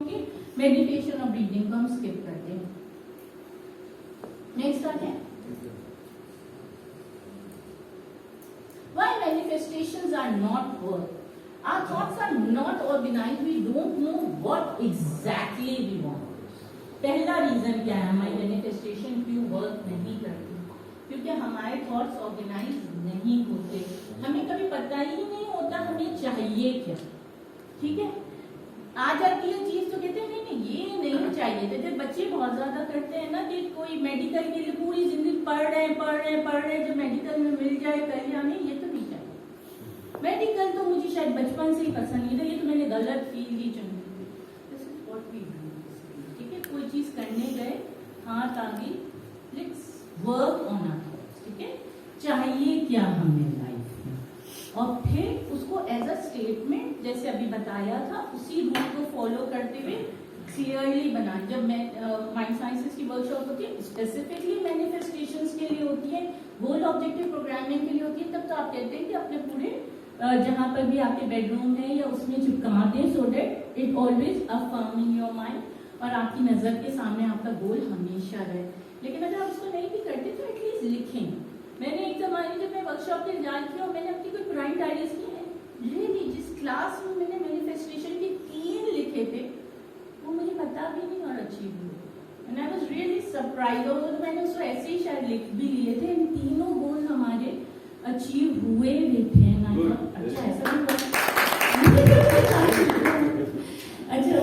Meditation और breathing को हम स्किप करते हैं। नेक्स्ट आते हैं, why manifestations are not work. Our thoughts are not organized. We don't know what exactly we want. पहला रीजन क्या है हमारी मैनिफेस्टेशन क्यों वर्क नहीं करती? क्योंकि हमारे थॉट्स ऑर्गेनाइज नहीं होते, हमें कभी पता ही नहीं होता हमें चाहिए क्या। ठीक है, आ जाती है चीज तो कहते हैं नहीं नहीं ये नहीं चाहिए। जैसे बच्चे बहुत ज्यादा करते हैं ना कि कोई मेडिकल के लिए पूरी जिंदगी पढ़ रहे जब मेडिकल में मिल जाए कल या नहीं ये तो नहीं चाहिए। मेडिकल तो मुझे शायद बचपन से ही पसंद नहीं था, ये तो मैंने गलत फील्ड ही चुनी थी। This is what we do. ठीक है, कोई चीज करने गए हाथ आगे, let's work on our thoughts. ठीक है, चाहिए क्या हमें लाइफ में, और फिर उसको एज अ स्टेटमेंट जैसे अभी बताया था उसी रूल को फॉलो करते हुए क्लियरली बना। जब मैं माइंड साइंसेस की वर्कशॉप होती है स्पेसिफिकली मैनिफेस्टेशंस के लिए होती है, गोल ऑब्जेक्टिव प्रोग्रामिंग के लिए होती है, तब तो आप कहते हैं कि अपने पूरे जहां पर भी आपके बेडरूम है या उसमें चिपका दें so that it always affirm in your mind और आपकी नजर के सामने आपका गोल हमेशा रहे। लेकिन अगर आप उसको नहीं भी करते तो एटलीस्ट लिखें। मैंने एक जमाने जब मैं वर्कशॉप के जान किया और मैंने अपनी कोई पुरानी डायरीज की है रियली जिस क्लास में मैंने मैनिफेस्टेशन के 3 लिखे थे वो मुझे पता भी नहीं और अचीव हुए। And I was really surprise. और तो मैंने उसको ऐसे ही शायद लिख भी लिए थे, इन तीनों गोल हमारे अचीव हुए भी थे। अच्छा ऐसा भी अच्छा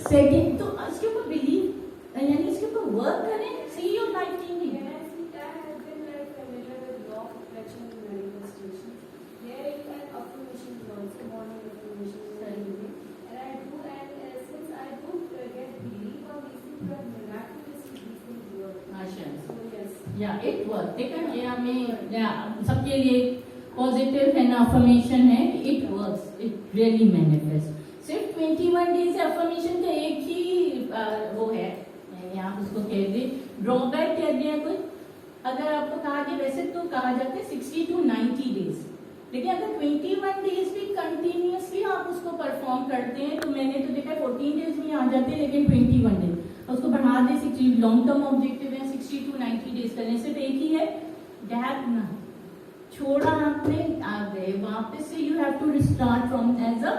सेकंड तो इसके ऊपर बिलीव यानी इसके ऊपर वर्क करें, see your life changing. Yeah, it works. देखा ये हमें सबके लिए पॉजिटिव है ना, अफर्मेशन है कि it works, it really manifest. सिर्फ 21 डेज अफर्मेशन का एक ही वो है, आप उसको कह दे ड्रॉबैक कह दिया कुछ। अगर आपको कहा गया, वैसे तो कहा जाता है 60 to 90 डेज, लेकिन अगर 21 डेज भी कंटिन्यूसली आप उसको परफॉर्म करते हैं तो मैंने तो देखा 14 डेज में आ जाते हैं, लेकिन 21 डेज उसको बढ़ा दे 60। लॉन्ग टर्म ऑब्जेक्टिव है 60 to 90 डेज करने, सिर्फ एक ही है गैप ना छोड़ा आपने आ गए वापस से, you have to restart from as a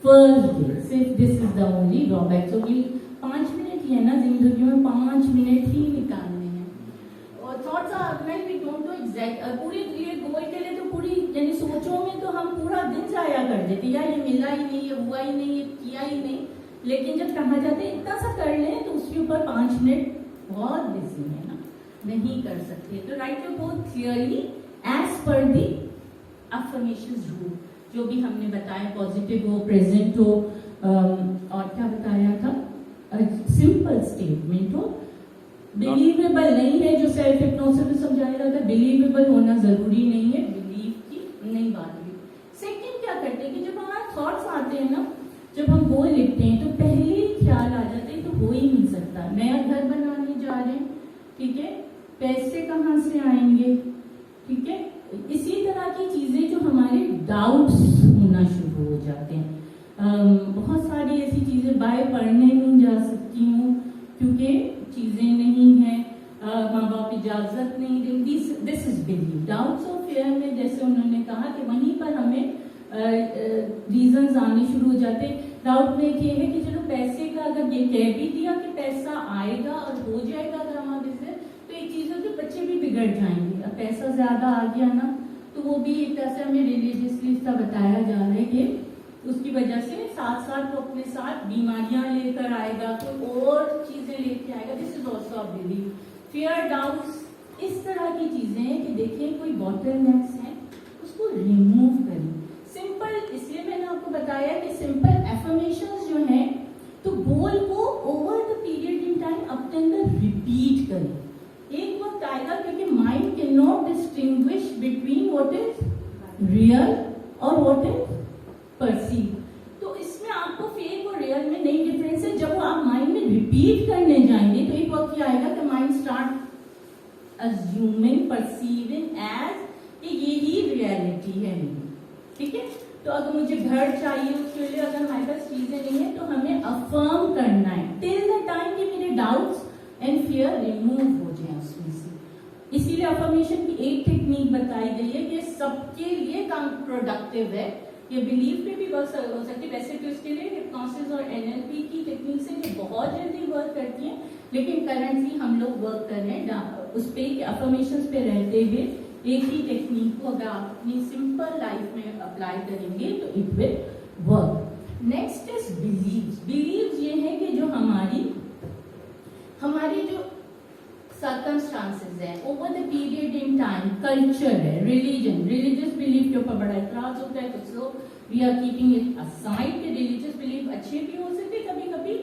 first day. सिर्फ this is the only drawback. So 5 minute ही है ना जिंदगी में, 5 मिनट ही निकालने हैं। और thoughts are when we don't do exact पूरी ये गोल के लिए तो पूरी यानी सोचों में तो हम पूरा दिन जाया कर देते, या ये मिला ही नहीं, ये हुआ ही नहीं, ये किया ही नहीं। लेकिन जब कहा जाता है इतना सा कर लें तो उसके ऊपर 5 मिनट बहुत बिजी है ना, नहीं कर सकते। तो write to both clearly as per the affirmations rule जो भी हमने बताया, पॉजिटिव हो, प्रेजेंट हो, और क्या बताया था, सिंपल स्टेटमेंट हो, बिलीवेबल नहीं है। जो सेल्फ हिप्नोसिस में समझाया जाता है बिलीवेबल होना जरूरी नहीं है, बिलीव की नहीं बात हुई। सेकंड क्या करते हैं कि जब हमारे थॉट्स आते हैं ना, जब हम गोल लिखते हैं तो पहले ही ख्याल आ जाते हैं तो हो ही नहीं सकता। नया घर बनाने जा रहे हैं, ठीक है, पैसे कहाँ से आएंगे, ठीक है, इसी तरह की चीजें जो हमारे डाउट्स होना शुरू हो जाते हैं। बहुत सारी ऐसी चीजें बाय पढ़ने नहीं जा सकती हूँ क्योंकि चीजें नहीं है, माँ बाप इजाजत नहीं देंगी। This is believe. डाउट्स और फेयर में जैसे उन्होंने कहा कि वहीं पर हमें रीजंस आने शुरू हो जाते। डाउट में ये है कि चलो पैसे का अगर ये कह भी दिया कि पैसा आएगा और हो जाएगा अगर हमारा बिजनेस, तो एक चीज है कि बच्चे भी बिगड़ जाएंगे। अब पैसा ज्यादा आ गया ना तो वो भी एक तरह से हमें रिलीजियसली इसका बताया जा रहा है कि उसकी वजह से साथ साथ वो अपने साथ बीमारियां लेकर आएगा, कोई और चीजें लेके आएगा। This is also believe. Fear, doubts, इस तरह की चीजें हैं कि देखिए कोई बॉटलनेक्स है उसको रिमूव करें। सिंपल, इसलिए मैंने आपको बताया कि सिंपल एफर्मेशंस जो हैं तो गोल को over the period in time अपने अंदर रिपीट करें। एक वक्त आएगा क्योंकि mind can not distinguish between what is real और व्हाट इज परसीव। तो इसमें आपको फेक और रियल में नई डिफरेंस है। जब वो आप माइंड में रिपीट करने जाएंगे तो एक वक्त ये आएगा कि mind start assuming, perceiving as कि ये ही रियलिटी है। ठीक है, तो अगर मुझे घर चाहिए उसके लिए अगर हमारे पास चीजें नहीं है तो हमें अफर्म करना फियर रिमूव हो जाए उसमें से। इसीलिए अफर्मेशन की एक टेक्निक बताई गई है कि सबके लिए काम प्रोडक्टिव है, ये बिलीफ पे भी वर्क हो सकती है। वैसे तो इसके लिए हिप्नोसिस और एनएलपी की टेक्निक से ये बहुत जल्दी वर्क करती है, लेकिन करंटली हम लोग वर्क कर रहे हैं उस पे अफर्मेशन पे रहते हुए एक ही टेक्निक को अगर आप अपनी सिंपल लाइफ में अप्लाई करेंगे तो it will work. Next is beliefs. Beliefs ये है कि जो हमारी जो सर्कमस्टांसेस है over the period in time, culture है, रिलीजियस बिलीफ के ऊपर बड़ा इतराज होता है, कुछ लोग we are keeping it aside कि रिलीजियस बिलीफ अच्छे भी हो सकते, कभी कभी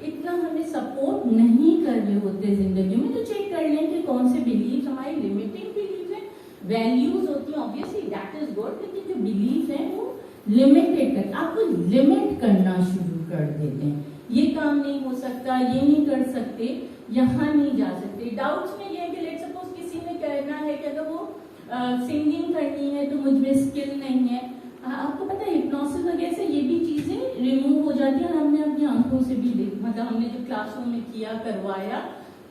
इतना हमें सपोर्ट नहीं कर रहे होते जिंदगी में, तो चेक कर लें कि कौन से बिलीफ हमारी लिमिटिंग बिलीफ है। वैल्यूज होती हैं ऑब्वियसली दैट इज गुड, लेकिन जो बिलीफ है वो लिमिटेड कर, आपको लिमिट करना शुरू कर देते हैं। ये काम नहीं हो सकता, ये नहीं कर सकते, यहाँ नहीं जा सकते। डाउट्स में ये है कि लेट्स सपोज किसी ने कहना है कि अगर वो सिंगिंग करनी है तो मुझ में स्किल नहीं है। आपको पता है हिप्नोसिस वगैरह से ये भी चीजें रिमूव हो जाती है, और हमने अपनी आंखों से भी मतलब हमने जो क्लासरूम में किया करवाया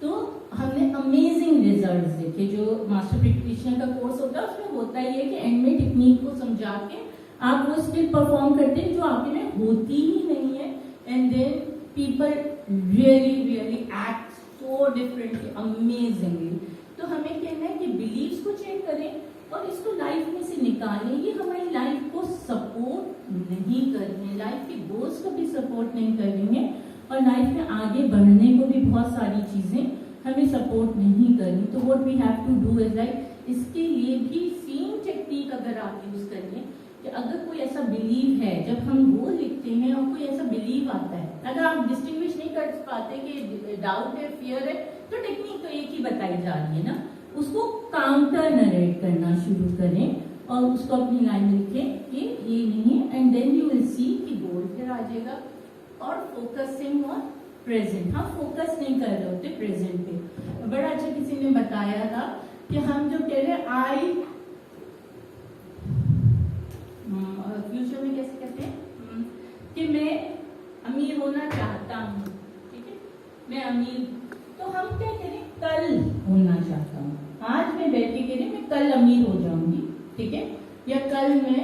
तो हमने अमेजिंग रिजल्ट्स देखे। जो मास्टर प्रैक्टिशनर का कोर्स होता है उसमें होता ही है कि एंड में टेक्निक को समझा के आप वो स्किल परफॉर्म करते हैं जो आपके में होती ही नहीं है, and then people really act so differently, amazingly. तो हमें कहना है कि बिलीव्स को चेक करें और इसको लाइफ में से निकालें। ये हमारी लाइफ को सपोर्ट नहीं करेंगे, लाइफ के गोल्स को भी सपोर्ट नहीं करेंगे, और लाइफ में आगे बढ़ने को भी बहुत सारी चीजें हमें सपोर्ट नहीं करनी। तो what we have to do is like इसके लिए भी सेम टेक्निक अगर आप यूज करें कि अगर कोई ऐसा बिलीव है, जब हम वो लिखते हैं और कोई ऐसा बिलीव आता है, अगर आप डिस्टिंग्विश नहीं कर पाते कि डाउट है, फियर है, तो टेक्निक तो एक ही बताई जा रही है ना, उसको काउंटर नरेट करना शुरू करें और उसको अपनी लाइन लिखें कि ये नहीं है, and then you will see कि गोल फिर आ जाएगा। और फोकसिंग ऑन प्रेजेंट, हम फोकस नहीं कर रहे होते प्रेजेंट पे। बड़ा अच्छा किसी ने बताया था कि हम जो कह रहे हैं आई फ्यूचर में कैसे कहते हैं कि मैं अमीर होना चाहता हूँ, ठीक है, मैं अमीर, तो हम क्या करें, कल होना चाहता हूँ। आज मैं बैठ के कह रही मैं कल अमीर हो जाऊंगी, ठीक है, या कल मैं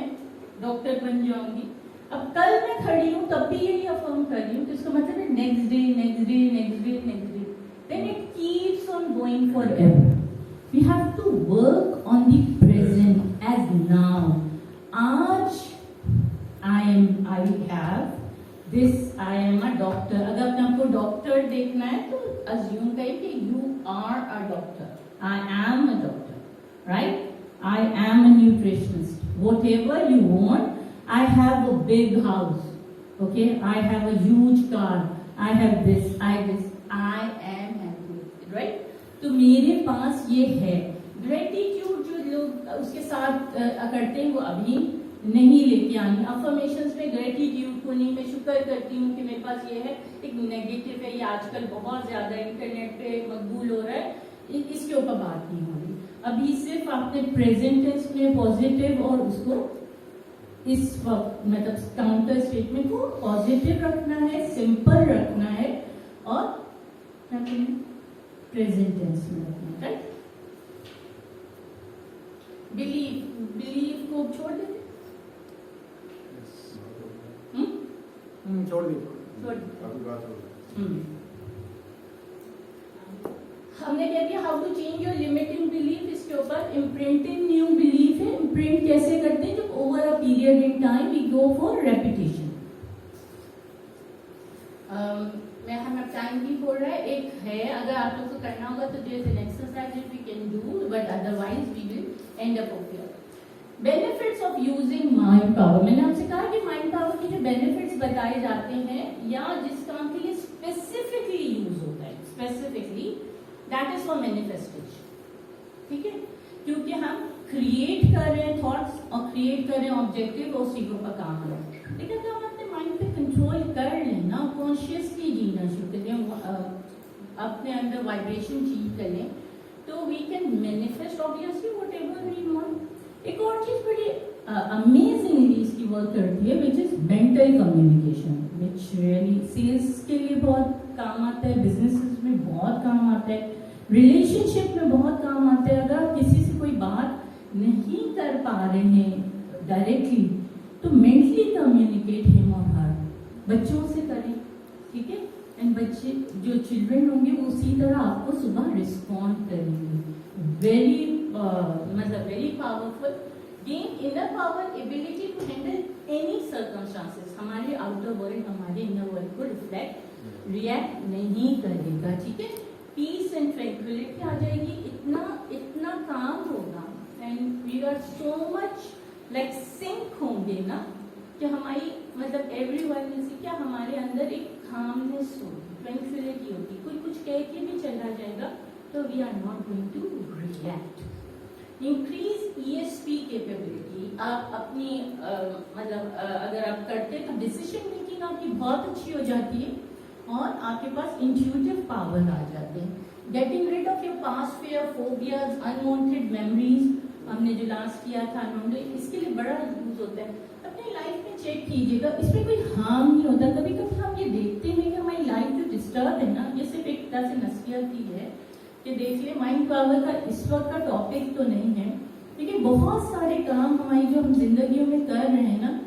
डॉक्टर बन जाऊंगी। अब कल मैं खड़ी हूँ तब भी यही अफर्म कर रही हूँ, तो इसका मतलब है next day next day next day next day, then it keeps on going forever. We have to work on the present as now. आज I have this, I am a doctor। अगर अपने आपको doctor देखना है तो assume करें कि you are a doctor, I am a doctor, right? I am a nutritionist, whatever you want। I have a big house, okay, I have a huge car, I have this, I am happy, right? तो मेरे पास ये है। Gratitude जो लोग उसके साथ करते हैं वो अभी नहीं लेके आनी। अफर्मेशंस में ग्रेटिट्यूड को नहीं, मैं शुक्र करती हूँ कि मेरे पास ये है, एक नेगेटिव है, ये आजकल बहुत ज्यादा इंटरनेट पे मकबूल हो रहा है, इसके ऊपर बात नहीं हो रही। अभी सिर्फ आपने प्रेजेंट टेंस में पॉजिटिव और उसको इस वक्त मतलब काउंटर स्टेटमेंट को पॉजिटिव रखना है, सिंपल रखना है, और प्रेजेंट टेंस में रखना है, राइट? बिलीव को छोड़ देते, छोड़ दी। हमने क्या किया, how to change your limiting belief, इसके ऊपर इम्प्रिंटिंग न्यू बिलीफ है। इम्प्रिंट कैसे करते हैं, जब over a period in time we go for repetition. मैं हमें टाइम भी बोल रहा है, एक है, अगर आप लोग को करना होगा तो there is an exercise that we can do, but otherwise we will end up over here. Benefits of using mind power. मैंने आपसे कहा कि माइंड पावर के जो बेनिफिट्स बताए जाते हैं या जिस काम के लिए स्पेसिफिकली यूज होता है, specifically that is for manifestation, ठीक है, क्योंकि हम क्रिएट कर रहे हैं थॉट्स और क्रिएट कर रहे हैं ऑब्जेक्टिव, और उसी के ऊपर काम कर रहे हैं। लेकिन अगर हम अपने माइंड पे कंट्रोल कर लें ना, कॉन्शियसली जीना शुरू कर दें, अपने अंदर वाइब्रेशन चेंज कर लें, तो we can manifest obviously whatever we want. एक और चीज बड़ी अमेजिंगली इसकी वर्क करती है, which is mental communication, which really sales के लिए बहुत काम आता है, बिजनेसेस में बहुत काम आता है, रिलेशनशिप में बहुत काम आता है। अगर आप किसी से कोई बात नहीं कर पा रहे हैं डायरेक्टली, तो मेंटली कम्युनिकेट हिम और हर, बच्चों से करें, ठीक है। एंड बच्चे जो चिल्ड्रन होंगे वो उसी तरह आपको सुबह रिस्पॉन्ड करेंगे। Very very powerful. Gain inner power, ability to handle any circumstances. हमारे आउटर वर्ल्ड हमारे इनर वर्ल्ड को रिएक्ट नहीं करेगा, ठीक है। पीस एंड ट्रैंक्विलिटी आ जाएगी। इतना काम होगा and we are so much like sync होंगे ना कि हमारी एवरीवन जैसे क्या हमारे अंदर एक कामनेस होगी, ट्रैंक्विलिटी होगी। कोई कुछ कह के भी चला जाएगा तो we are not going to react. Increase ESP capability. आप अपनी अगर आप करते हैं तो डिसीजन मेकिंग आपकी बहुत अच्छी हो जाती है और आपके पास इंट्यूटिव पावर आ जाते हैं। Getting rid of your past fear, phobias, unwanted memories, हमने जो लास्ट किया था इसके लिए बड़ा यूज होता है। अपनी लाइफ में चेक कीजिएगा, इसमें कोई हार्म नहीं होता। कभी कभी हम ये देखते हैं कि हमारी लाइफ जो डिस्टर्ब है ना, ये सिर्फ एक तरह से नसीहत ही है कि देखिए माइंड पावर का इस वक्त का टॉपिक तो नहीं है, लेकिन बहुत सारे काम हमारी जो हम जिंदगियों में कर रहे हैं ना,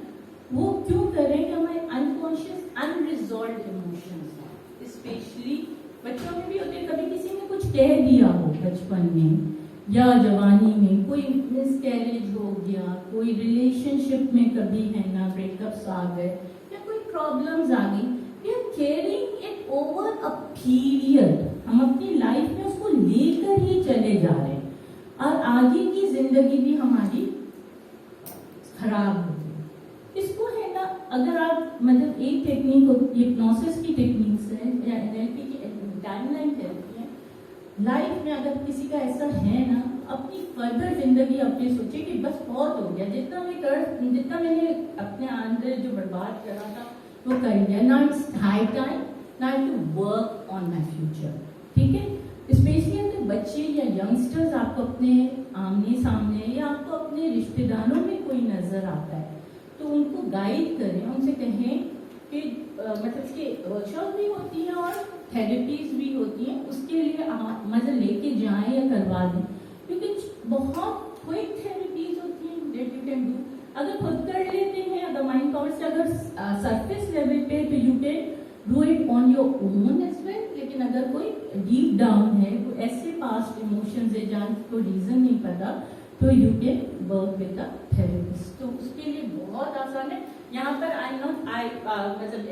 वो क्यों कर रहे हैं कि हमारे अनकॉन्शियस अनरिजॉल्व इमोशंस हैं। स्पेशली बच्चों में भी होते हैं। कभी किसी ने कुछ कह दिया हो बचपन में या जवानी में, कोई मिसकैरेज हो गया, कोई रिलेशनशिप में कभी है ना ब्रेकअप्स आ गए या कोई प्रॉब्लम्स आ गई, we are carrying it over a period. हम अपनी लाइफ में उसको लेकर ही चले जा रहे हैं और आगे की जिंदगी भी हमारी खराब होगी। इसको है ना, अगर आप एक टेक्निक हिप्नोसिस की टेक्निक्स है या NLP की टाइमलाइन थेरेपी है। लाइफ में अगर किसी का ऐसा है ना, अपनी फर्दर जिंदगी अपनी सोचे कि बस बहुत हो गया, जितना मैंने अपने अंदर जो बर्बाद करा था वो कर दिया। Now it's high time to work on my future, ठीक है। स्पेशली अगर बच्चे या यंगस्टर्स आपको अपने आमने सामने या आपको अपने रिश्तेदारों में कोई नजर आता है तो उनको गाइड करें, उनसे कहें कि इसकी वर्कशॉप भी होती है और थेरेपीज भी होती हैं, उसके लिए लेके जाएं या करवा दें, क्योंकि बहुत क्विक थेरेपीज होती हैं दैट यू कैन डू। अगर खुद कर लेते हैं, अगर माइंड पावर से अगर सरफेस लेवल पे, तो you can do it on your own as well. लेकिन अगर कोई डीप डाउन है, कोई ऐसे पास्ट इमोशंस है जहाँ को रीजन नहीं पता, तो you can work with the therapist. तो उसके लिए बहुत आसान है। यहाँ पर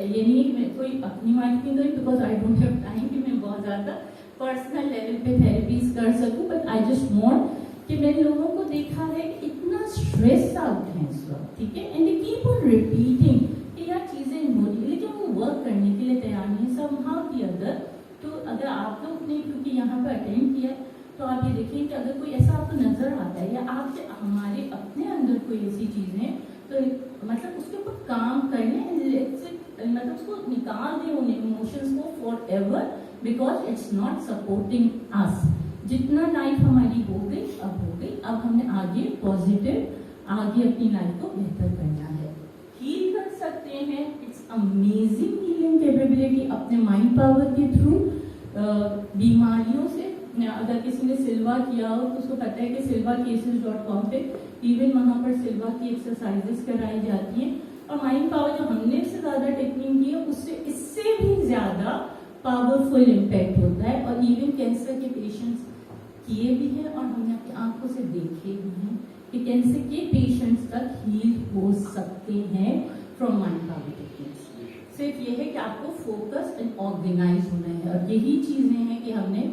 ये नहीं कि मैं कोई अपनी मार्केटिंग करूँ, because I don't have time कि मैं बहुत ज़्यादा पर्सनल लेवल पे थेरेपीज कर सकूँ, बट आई जस्ट वांट कि मैंने लोगों को देखा है कि इतना स्ट्रेस आउट है इस वक्त, ठीक है, and they keep on repeating कि यार चीज़ें हो रही है, लेकिन वो वर्क करने के लिए तैयार नहीं, समहाउ द अदर। तो अगर आप लोग ने क्योंकि यहाँ पर अटेंड किया, तो आप ये देखिए कि अगर कोई ऐसा आपको नजर आता है या आपसे हमारे अपने अंदर कोई ऐसी चीजें हैं, तो उसके ऊपर काम करने, उसको निकाल दें उन इमोशंस को for ever, because it's not supporting us. जितना लाइफ हमारी हो गई, अब हमने आगे पॉजिटिव आगे अपनी लाइफ को बेहतर करना है। हील कर सकते हैं, इट्स अमेजिंग हीलिंग कैपेबिलिटी अपने माइंड पावर के थ्रू। बीमारियों से अगर किसी ने सिल्वा किया हो तो उसको पता है कि silvacases.com पे इवन वहाँ पर सिल्वा की एक्सरसाइजेस कराई जाती हैं, और माइंड पावर जो हमने इससे ज़्यादा टेक्निक की है उससे इससे भी ज़्यादा पावरफुल इम्पैक्ट होता है। और इवन कैंसर के पेशेंट्स किए भी हैं और हमने अपनी आंखों से देखे भी हैं कि कैंसर के पेशेंट्स तक हील हो सकते हैं फ्रॉम माइंड पावर टेक्निक्स। सिर्फ ये है कि आपको फोकस एंड ऑर्गेनाइज होना है, और यही चीज़ें हैं कि हमने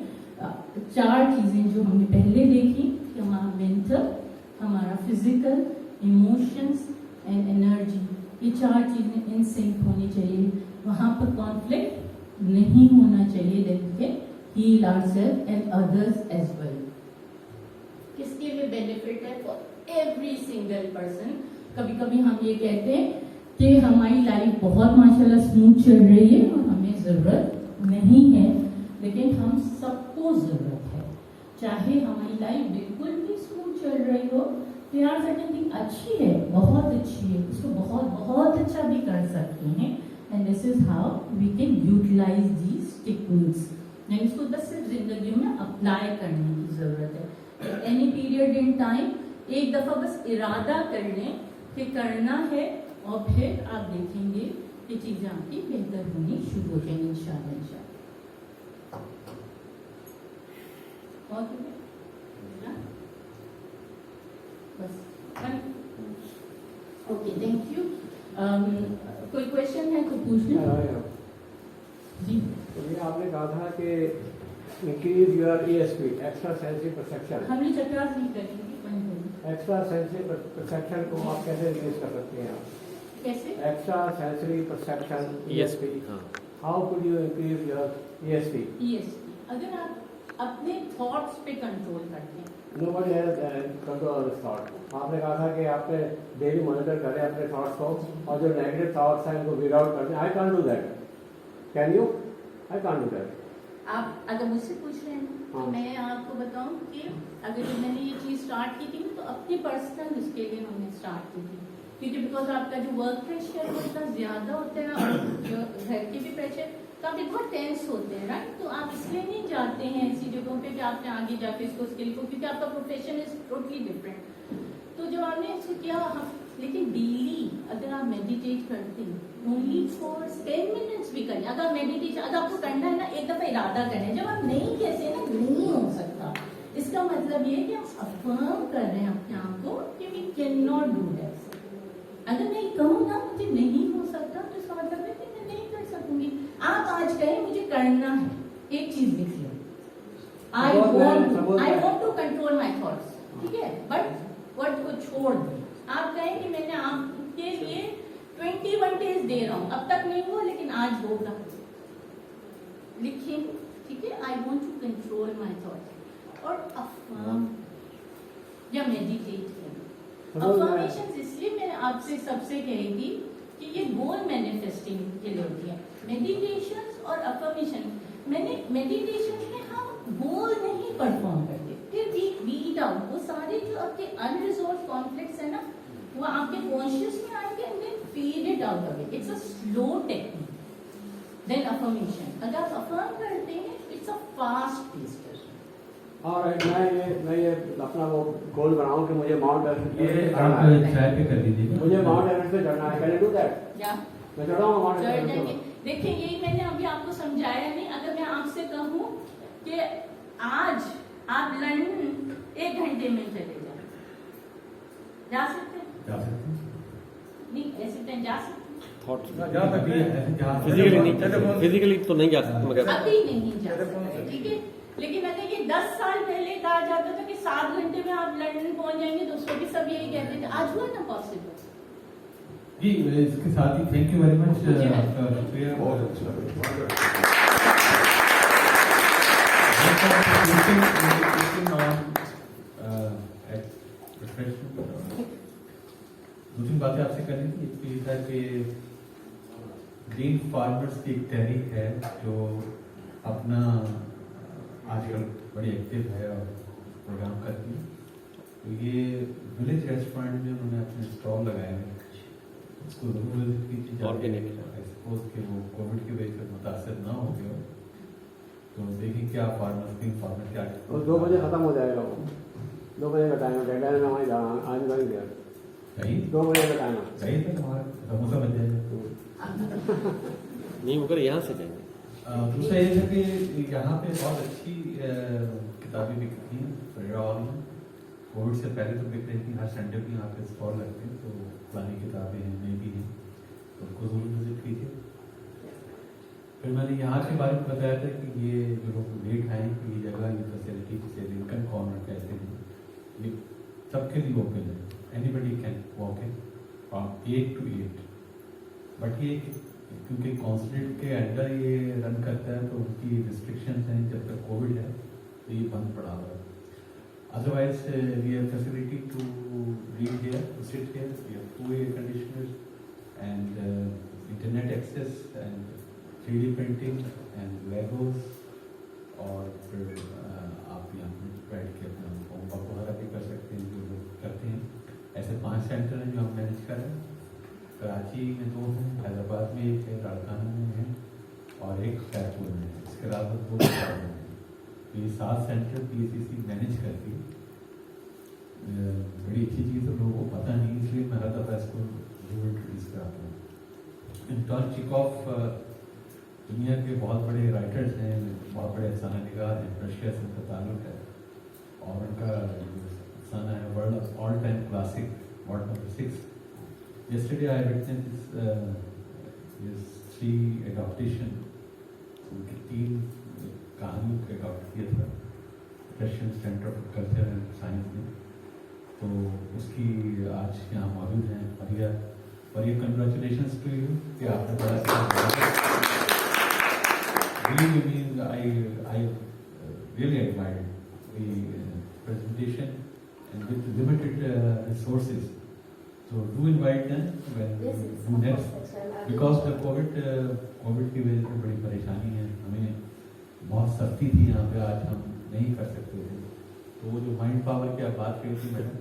4 चीज़ें जो हमने पहले देखी कि हमारा मेंटल, हमारा फिजिकल, इमोशंस एंड एनर्जी, ये 4 चीज़ें इन सिंक होनी चाहिए। वहाँ पर कॉन्फ्लिक्ट नहीं होना चाहिए, that we can heal ourselves and others as well. किसके लिए बेनिफिट है? For every single person. कभी कभी हम ये कहते हैं कि हमारी लाइफ बहुत माशाल्लाह स्मूथ चल रही है और हमें ज़रूरत नहीं है, लेकिन हम सबको ज़रूरत है। चाहे हमारी लाइफ बिल्कुल भी स्मूथ चल रही हो, तो यार सर्टेन थिंग अच्छी है, बहुत अच्छी है, उसको बहुत बहुत अच्छा भी कर सकते हैं, and this is how we can utilize these techniques, नहीं इसको बस सिर्फ जिंदगी में अप्लाई करने की जरूरत है। एनी पीरियड इन टाइम एक दफा बस इरादा कर लें कि करना है, और फिर आप देखेंगे कि चीजें आपकी बेहतर होनी शुरू हो जाएंगी इंशाल्लाह। Okay, thank you. कोई क्वेश्चन है तो पूछ लें। जी, तो ये आपने कहा था कि increase your ESP, extra sensory perception. हमने चक्रास नहीं करेंगे। एक्स्ट्रा सेंसरी परसेप्शन को आप कैसे इंक्रीज कर सकते हैं? कैसे? Extra sensory perception ESP, how could you increase your ESP? अगर आप अपने थॉट्स पे कंट्रोल करते हैं। Nobody has control of his thought. आपने कहा था कि आपने डेली मॉनिटर करें अपने थॉट्स को, और जो नेगेटिव थॉट्स हैं उनको वीड आउट करते हैं। I can't do that, can you? I can't do that. आप अगर मुझसे पूछ रहे हैं तो मैं आपको बताऊं कि अगर जब मैंने ये चीज स्टार्ट की थी तो अपनी पर्सनल उसके लिए हमने स्टार्ट की थी, क्योंकि बिकॉज आपका जो वर्क प्रेशर वो इतना ज्यादा होता है और जो घर के भी प्रेशर, तो आप बहुत टेंस होते हैं, राइट? तो आप इसलिए नहीं जाते हैं ऐसी जगहों पे कि आपने आगे जाके इसको स्किल को, क्योंकि आपका प्रोफेशन इज टोटली डिफरेंट। तो जब आपने इसको किया, लेकिन डेली अगर आप मेडिटेट करते हैं ओनली फॉर 10 मिनट्स भी करें, अगर मेडिटेशन अगर आपको करना है ना, एक दफा इरादा करें। जब आप नहीं कैसे ना, नहीं हो सकता, इसका मतलब ये है कि आप अफर्म कर रहे हैं अपने आप को कि we can not do that. अगर मैं कहूँ ना मुझे नहीं हो सकता, तो इसका मतलब है कि मैं नहीं कर सकूंगी। आप आज कहें मुझे करना है, एक चीज लिख लो, I want to control my thoughts, ठीक है, बट वर्ड को छोड़ दें। आप कहें कि मैंने आपके लिए 21 डेज दे रहा हूं, अब तक नहीं हुआ लेकिन आज होगा, लिखिए, ठीक है, I want to control my thoughts, और अफर्म या मेडिटेट करें। अफर्मेशन इसलिए मैं आपसे सबसे कही थी कि ये गोल मैनिफेस्टिंग के लिए होती है, मेडिटेशन और अफर्मेशन। मैंने मेडिटेशन में हम गोल नहीं परफॉर्म करते, फिर भी बीट आउट वो सारे जो आपके अनरिजॉल्व कॉन्फ्लिक्ट्स है ना, वो आपके कॉन्शियस में आएंगे and then feed it out of it. It's a slow technique. Then affirmation, अगर आप अफर्म करते हैं इट्स अ फास्ट पेस। और मैं ये अपना वो गोल बनाऊं कि मुझे माउंट एवरेस्ट कर दीजिए, मुझे माउंट एवरेस्ट पे चढ़ना है, कैन यू डू दैट? या मैं चढ़ाऊंगा माउंट एवरेस्ट। देखिए, यही मैंने अभी आपको समझाया नहीं। अगर मैं आपसे कहूँ कि आज आप लंदन 1 घंटे में चले जाए, जा सकते हैं? जा सकते हैं, नहीं ऐसे टाइम जा सकते फिजिकली तो नहीं जा सकते, मगर अभी नहीं जा सकते, ठीक है। लेकिन अगर ये 10 साल पहले कहा जाता था कि 7 घंटे में आप लंदन पहुंच जाएंगे, तो उसको भी सब यही कहते थे, आज हुआ ना पॉसिबल। जी, इसके साथ ही थैंक यू वेरी मच, आपका शुक्रिया, बहुत अच्छा। दूसरी बातें आपसे करनी थी, इसके लिए था कि ग्रीन फार्मर्स की एक तहरीक है जो अपना आजकल बड़ी एक्टिव है और प्रोग्राम करती है। तो ये विलेज रेस्टोरेंट में उन्होंने अपने स्टॉल लगाए हैं, उसको जरूर विजिट कीजिए। ऑर्गेनिक सपोज कि वो कोविड की वजह से मुतासर ना हो गया हो, तो देखिए क्या फार्मर ग्रीन फार्मर क्या। 2 बजे खत्म हो जाएगा वो, 2 बजे का टाइम है, डेडलाइन में वहीं जाना, आज नहीं गया, सही 2 बजे का टाइम है, सही तो हमारा समोसा बन जाएगा। नहीं मगर यहाँ से जाएंगे। दूसरा ये है कि यहाँ पे बहुत अच्छी किताबें बिकती हैं, कोविड से पहले तो बिक रही थी, हर संडे को यहाँ पे स्टॉल लगते हैं, तो पुरानी किताबें हैं, नई भी हैं, तो उनको जरूर विजिट कीजिए। फिर मैंने यहाँ के बारे में बताया था कि ये जो लोग लेट आए कि ये जगह, ये फैसिलिटी जिसे लिंकन कॉर्नर कहते हैं, ये सबके लिए ओपन है, anybody can walk in from 8 to 8। But ये क्योंकि कॉन्सुलेट के अंडर ये रन करता है, तो उनकी रिस्ट्रिक्शंस हैं, जब तक कोविड है तो ये बंद पड़ा हुआ है। Otherwise we have facility to read here, to sit here, we have 2 air conditioners and internet access and 3D printing and legos, और फिर आप यहाँ पर बैठ के अपना होमवर्क वगैरह भी कर सकते हैं, जो लोग करते हैं। ऐसे 5 सेंटर हैं जो हम मैनेज कर रहे हैं, कराची में 2 हैं, हैदराबाद में 1 है, राजधानी में है और एक बैतूल में है। इसके शराफत वो ये 7 सेंटर PSCC मैनेज करती बड़ी अच्छी चीज़ है, लोगों को पता नहीं, इसलिए मैं हर दफ़ा इसको जरूर इंट्रोड्यूस कराता हूँ। एंटोन चेखोव दुनिया के बहुत बड़े राइटर्स हैं, बहुत बड़े अफसानानिगार हैं, रशिया से उनका ताल्लुक है और उनका अफसाना है world of all time classic world number 6। Yesterday I witnessed this 3 adaptation, उनकी 3 कहानियों को अडॉप्ट किया था Russian centre of culture and science में, तो उसकी आज यहाँ मौजूद हैं और ये कंग्रेचुलेशंस टू यू कि आपने बड़ा really means I really admired the presentation and with limited resources. So do invite them when do next because the COVID की वजह से बड़ी परेशानी है, हमें बहुत सख्ती थी यहाँ पे, आज हम नहीं कर सकते थे। तो वो जो माइंड पावर की आप बात करी थी मैडम,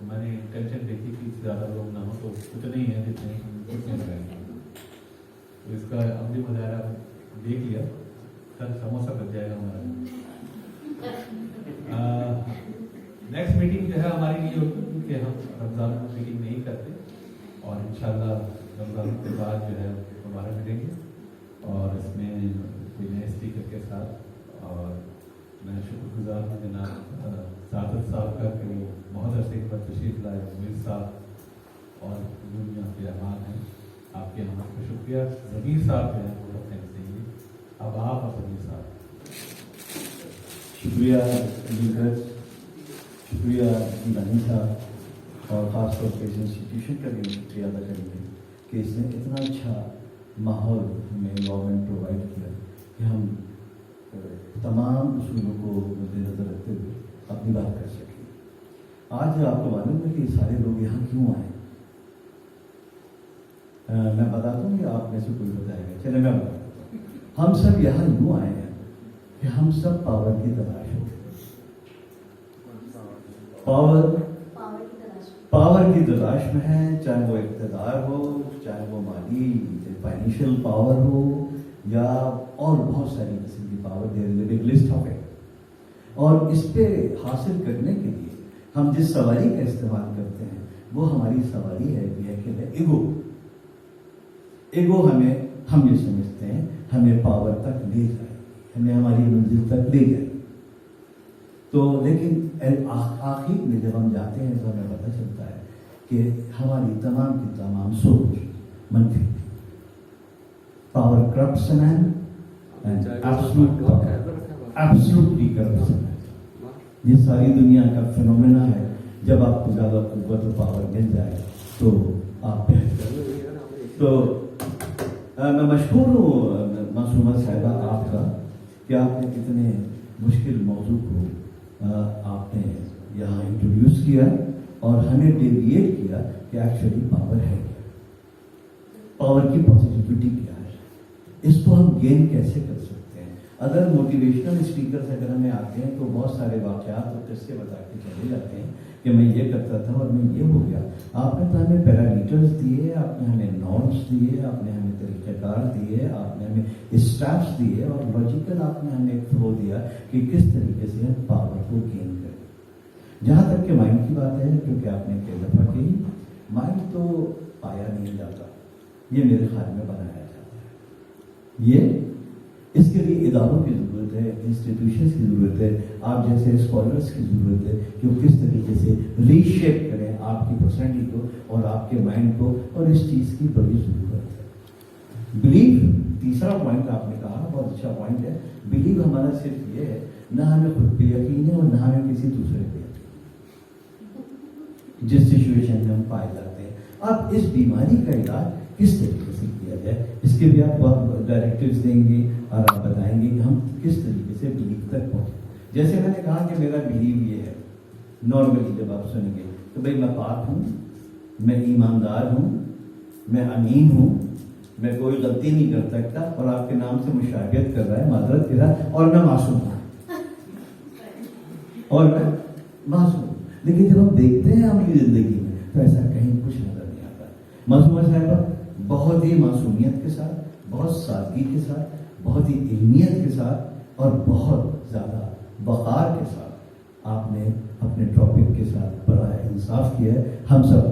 मैंने इंटेंशन देखी कि ज़्यादा लोग ना हो तो उतने ही हैं जितने जितने लगाएंगे, तो इसका अमली मुजाहरा देख लिया, सर समोसा बच जाएगा हमारा। नेक्स्ट मीटिंग जो है हमारी ये होगी कि हम रमज़ान में मीटिंग नहीं करते और इंशाल्लाह रमज़ान के बाद जो है दोबारा मिलेंगे और इसमें नए स्पीकर के साथ। और मैं शुक्रगुजार हूँ जनाब सादत साहब का कि वो बहुत अरसे के बाद तशरीफ लाए, मीर साहब और दुनिया के अहमान हैं, आपके अहमान का शुक्रिया। ज़मीर साहब जो हैं वो थैंक्स देंगे, अब आप और ज़मीर साहब। शुक्रिया लीडर्स, शुक्रिया ईरानी साहब और ख़ास तौर पर इस इंस्टीट्यूशन का भी शुक्रिया अदा करेंगे कि इसने इतना अच्छा माहौल हमें गवर्नमेंट प्रोवाइड किया कि हम तमाम उसूलों को मद्देनजर रखते हुए अपनी बात कर सकें। आज आपको मालूम है कि सारे लोग यहाँ क्यों आए, मैं बताता हूँ कि आप में से कोई बताएगा, चले मैं बताता हूँ। हम सब यहाँ यूँ आए हैं कि हम सब पावर की तलाश हो, पावर की तलाश में है, चाहे वो इक़्तिदार हो, चाहे वो माली फाइनेंशियल पावर हो या और बहुत सारी किस्म की power, there is a big list of it. और इस पे हासिल करने के लिए हम जिस सवारी का इस्तेमाल करते हैं वो हमारी सवारी है कि है ईगो। ईगो हमें, हम ये समझते हैं हमें पावर तक ले जाए, हमें हमारी मंजिल तक ले जाए। तो लेकिन आखिर में जब हम जाते हैं तो हमें पता चलता है कि हमारी तमाम की तमाम सोच मनफी, power corrupts a man and absolutely corrupts a man. ये सारी दुनिया का फिनोमेना है, जब आपको ज़्यादा कुव्वत और पावर मिल जाए तो आप तो मैं मशहूर हूँ मासूमा साहिबा आपका कि आपने कितने मुश्किल मौजू को आपने यहाँ इंट्रोड्यूस किया और हमें डेविएट किया कि एक्चुअली पावर है क्या, पावर की पॉजिटिविटी क्या है, इसको हम गेन कैसे कर सकते हैं। अगर मोटिवेशनल स्पीकर्स अगर हमें आते हैं तो बहुत सारे वाक़यात और किस्से बता के चले जाते हैं कि मैं ये करता था और मैं ये हो गया। आपने तो हमें पैरामीटर्स दिए, आपने हमें नॉर्म्स दिए, आपने हमें तरीक़ेकार दिए, आपने हमें स्टेप्स दिए और लॉजिकल आपने हमें एक फ्लो दिया कि किस तरीके से हम पावर को गेन करें। जहाँ तक कि माइंड की बात है, क्योंकि आपने कई दफ़ा कही, माइंड तो पाया नहीं जाता, ये मेरे ख्याल में बनाया जाता है। ये इसके लिए इदारों की ज़रूरत है, इंस्टीट्यूशंस की ज़रूरत है, आप जैसे स्कॉलर्स की ज़रूरत है कि वो किस तरीके से रीशेप करें आपकी पर्सनैलिटी को और आपके माइंड को, और इस चीज़ की बड़ी ज़रूरत है। बिलीव, तीसरा पॉइंट आपने कहा, बहुत अच्छा पॉइंट है। बिलीव हमारा सिर्फ ये है, ना हमें खुद पे यकीन है और ना हमें किसी दूसरे पे यकीन, जिस सिचुएशन में हम पाए जाते हैं। अब इस बीमारी का इलाज किस तरीके से किया जाए, इसके भी आप डायरेक्टिव्स देंगे और आप बताएंगे कि हम किस तरीके से बिलीव तक पहुँचे। जैसे मैंने कहा कि मेरा बिलीव ये है, नॉर्मली जब आप सुनेंगे तो भाई मैं पाक हूँ, मैं ईमानदार हूँ, मैं अमीन हूँ, मैं कोई गलती नहीं कर सकता और आपके नाम से मुशाहियत कर रहा है, माजरत कर रहा है, और मैं मासूम हूँ, और मैं मासूम। लेकिन जब हम देखते हैं अपनी जिंदगी में तो ऐसा कहीं कुछ नजर नहीं आता। मासूमा साहिबा बहुत ही मासूमियत के साथ, बहुत सादगी के साथ, बहुत ही इल्मियत के साथ और बहुत ज़्यादा वक़ार के साथ आपने अपने टॉपिक के साथ बड़ा इंसाफ किया है। हम सब